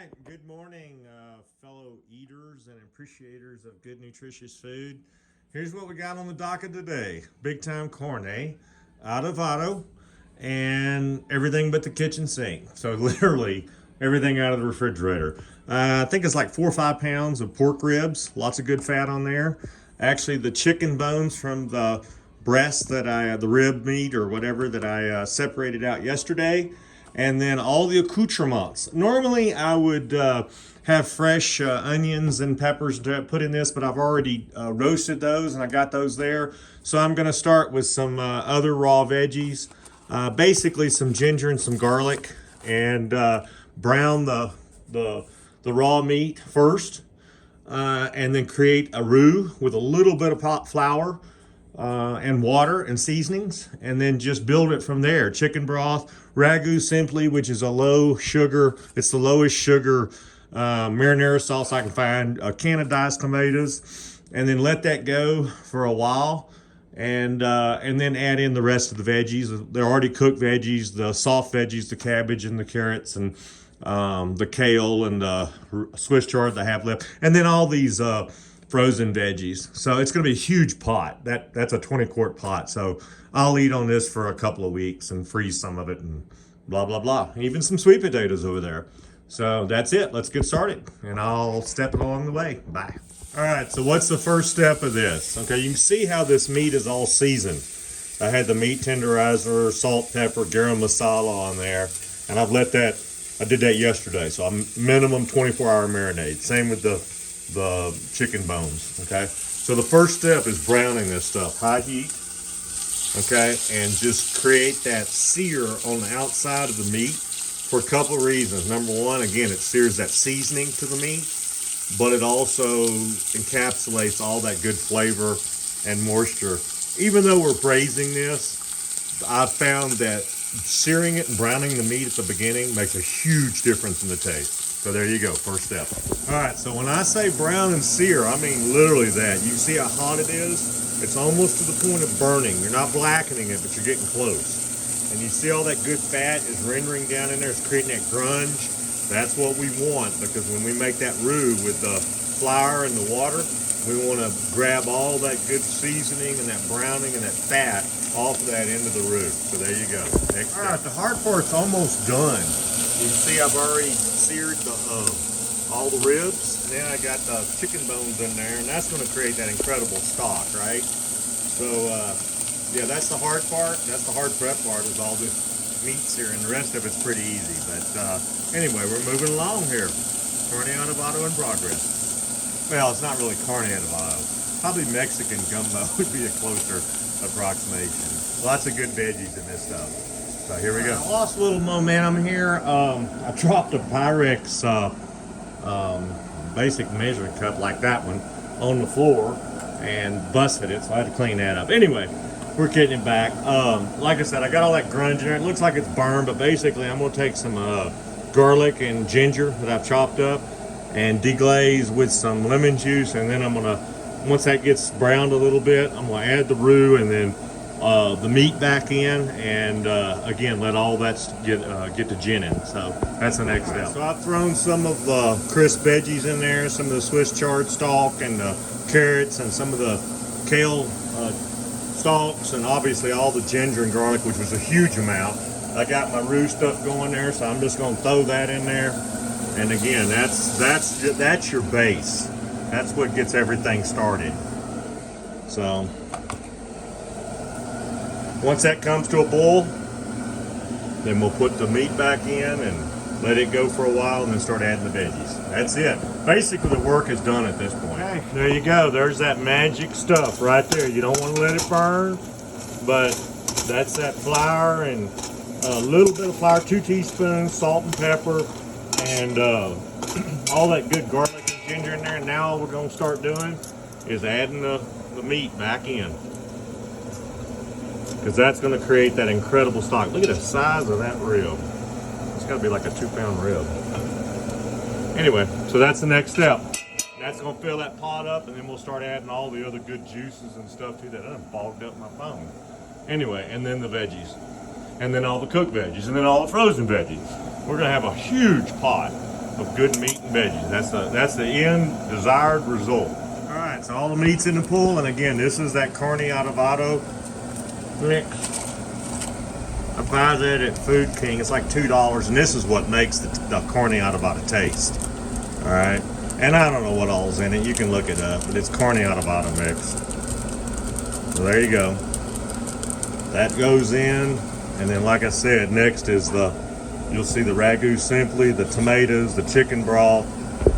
right, good morning, fellow eaters and appreciators of good, nutritious food. Here's what we got on the docket today: big time Carne Adovada, and everything but the kitchen sink. So, literally, everything out of the refrigerator. I think it's like 4 or 5 pounds of pork ribs, lots of good fat on there. Actually, the chicken bones from the breast the rib meat or whatever that I separated out yesterday, and then all the accoutrements. Normally, I would have fresh onions and peppers to put in this, but I've already roasted those and I got those there. So I'm going to start with some other raw veggies, basically some ginger and some garlic, and brown the raw meat first, and then create a roux with a little bit of pot flour and water and seasonings, and then just build it from there. Chicken broth, ragu simply, which is a low sugar, it's the lowest sugar marinara sauce I can find, a can of diced tomatoes, and then let that go for a while. And then add in the rest of the veggies. They're already cooked veggies, the soft veggies, the cabbage and the carrots, and the kale and the Swiss chard that I have left, and then all these frozen veggies. So it's going to be a huge pot. That's a 20-quart pot. So I'll eat on this for a couple of weeks and freeze some of it and blah, blah, blah. Even some sweet potatoes over there. So that's it. Let's get started, and I'll step it along the way. Bye. All right, so what's the first step of this? Okay, you can see how this meat is all seasoned. I had the meat tenderizer, salt, pepper, garam masala on there, and I've let that, I did that yesterday, so I'm minimum 24-hour marinade. Same with the chicken bones, okay? So the first step is browning this stuff, high heat, okay? And just create that sear on the outside of the meat for a couple of reasons. Number one, again, it sears that seasoning to the meat, but it also encapsulates all that good flavor and moisture. Even though we're braising this, I've found that searing it and browning the meat at the beginning makes a huge difference in the taste. So there you go, first step. All right, so when I say brown and sear, I mean literally that. You see how hot it is? It's almost to the point of burning. You're not blackening it, but you're getting close. And you see all that good fat is rendering down in there. It's creating that grunge. That's what we want, because when we make that roux with the flour and the water, we want to grab all that good seasoning and that browning and that fat off of that into the roux. So there you go. Next step. All right, the hard part's almost done. You see I've already seared all the ribs, and then I got the chicken bones in there, and that's going to create that incredible stock, right? So, yeah, that's the hard part. That's the hard prep part, is all this meat searing. The rest of it's pretty easy. But anyway, we're moving along here. Carne Adovada in progress. Well, it's not really Carne Adovada. Probably Mexican gumbo would be a closer approximation. Lots of good veggies in this stuff. So here we go. I lost a little momentum here. I dropped a Pyrex basic measuring cup like that one on the floor and busted it, so I had to clean that up. Anyway, we're getting it back. Like I said, I got all that grunge in there. It looks like it's burned, but basically I'm going to take some garlic and ginger that I've chopped up and deglaze with some lemon juice, and then I'm going to, once that gets browned a little bit, I'm going to add the roux and then the meat back in, and again, let all that get to ginning. So that's the next step. So I've thrown some of the crisp veggies in there, some of the Swiss chard stalk and the carrots and some of the kale stalks, and obviously all the ginger and garlic, which was a huge amount. I got my roux stuff going there, so I'm just going to throw that in there. And again, that's your base. That's what gets everything started. So once that comes to a boil, then we'll put the meat back in and let it go for a while, and then start adding the veggies. That's it. Basically, the work is done at this point. Okay, there you go. There's that magic stuff right there. You don't want to let it burn, but that's that flour and a little bit of flour, 2 teaspoons, salt and pepper, and all that good garlic and ginger in there. And now all we're going to start doing is adding the meat back in, because that's going to create that incredible stock. Look at the size of that rib. It's got to be like a 2-pound rib. Anyway, so that's the next step. That's going to fill that pot up, and then we'll start adding all the other good juices and stuff to that. I done fogged up my phone. Anyway, and then the veggies, and then all the cooked veggies, and then all the frozen veggies. We're going to have a huge pot. of good meat and veggies. That's the end desired result. All right, so all the meat's in the pool, and again, this is that Carne Adovada mix. I buy that at Food King. It's like $2, and this is what makes the Carne Adovada taste. All right, and I don't know what all's in it. You can look it up, but it's Carne Adovada mix. So there you go. That goes in, and then like I said, next is you'll see the ragu simply, the tomatoes, the chicken broth,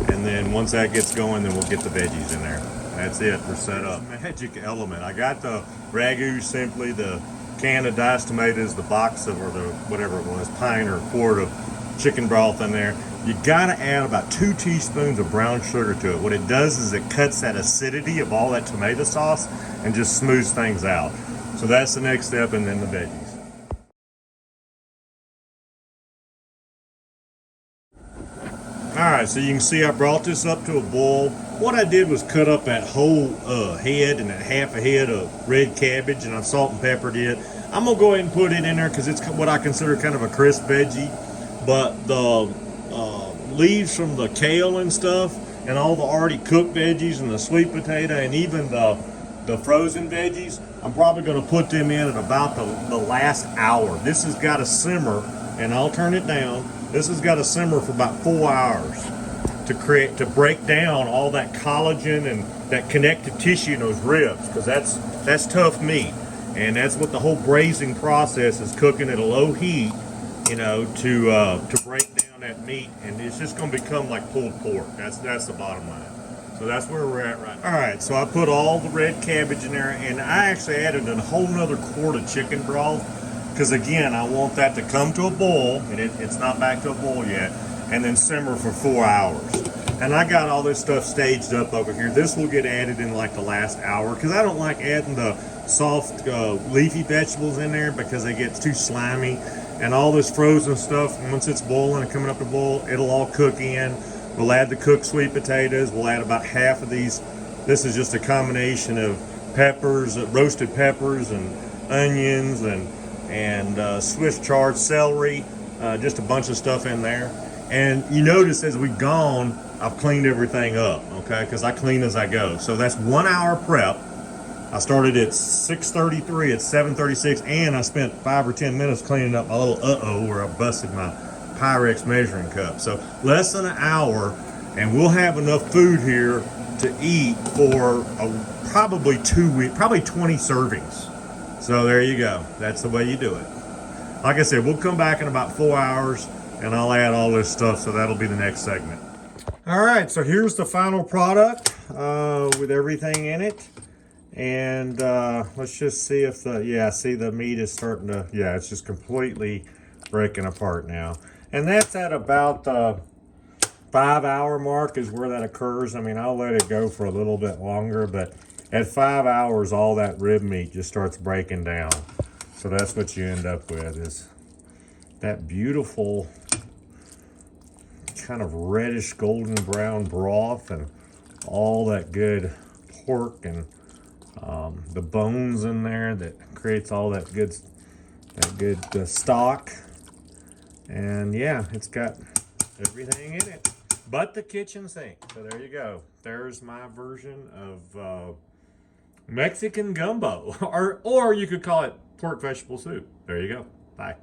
and then once that gets going, then we'll get the veggies in there. That's it, we're set up. Magic element. I got the ragu simply, the can of diced tomatoes, the box of, or the whatever it was, pint or quart of chicken broth in there. You gotta add about 2 teaspoons of brown sugar to it. What it does is it cuts that acidity of all that tomato sauce and just smooths things out. So that's the next step, and then the veggies. All right, so you can see I brought this up to a boil. What I did was cut up that whole head and that half a head of red cabbage, and I salt and peppered it. I'm gonna go ahead and put it in there because it's what I consider kind of a crisp veggie. But the leaves from the kale and stuff, and all the already cooked veggies and the sweet potato, and even the frozen veggies, I'm probably gonna put them in at about the last hour. This has got to simmer, and I'll turn it down. This has got to simmer for about 4 hours to break down all that collagen and that connective tissue in those ribs, because that's tough meat, and that's what the whole braising process is, cooking at a low heat, you know, to break down that meat, and it's just going to become like pulled pork. That's the bottom line. So that's where we're at right now. All right, so I put all the red cabbage in there, and I actually added a whole nother quart of chicken broth. Because again, I want that to come to a boil, and it's not back to a boil yet, and then simmer for 4 hours. And I got all this stuff staged up over here. This will get added in like the last hour, because I don't like adding the soft leafy vegetables in there because they get too slimy. And all this frozen stuff, once it's boiling and coming up to boil, it'll all cook in. We'll add the cooked sweet potatoes. We'll add about half of these. This is just a combination of peppers, roasted peppers, and onions, and Swiss chard, celery, just a bunch of stuff in there. And you notice as we've gone, I've cleaned everything up, okay? Because I clean as I go. So that's 1 hour prep. I started at 6:33, at 7:36, and I spent 5 or 10 minutes cleaning up my little where I busted my Pyrex measuring cup. So less than an hour, and we'll have enough food here to eat for probably 2 weeks, probably 20 servings. So there you go. That's the way you do it. Like I said, we'll come back in about 4 hours, and I'll add all this stuff, so that'll be the next segment. All right, so here's the final product with everything in it. And let's just see if see the meat is starting to, it's just completely breaking apart now. And that's at about the 5 hour mark is where that occurs. I mean, I'll let it go for a little bit longer, but at 5 hours, all that rib meat just starts breaking down. So that's what you end up with, is that beautiful kind of reddish golden brown broth and all that good pork and the bones in there that creates all that good stock. And yeah, it's got everything in it but the kitchen sink. So there you go. There's my version of Mexican gumbo, or you could call it pork vegetable soup. There you go. Bye.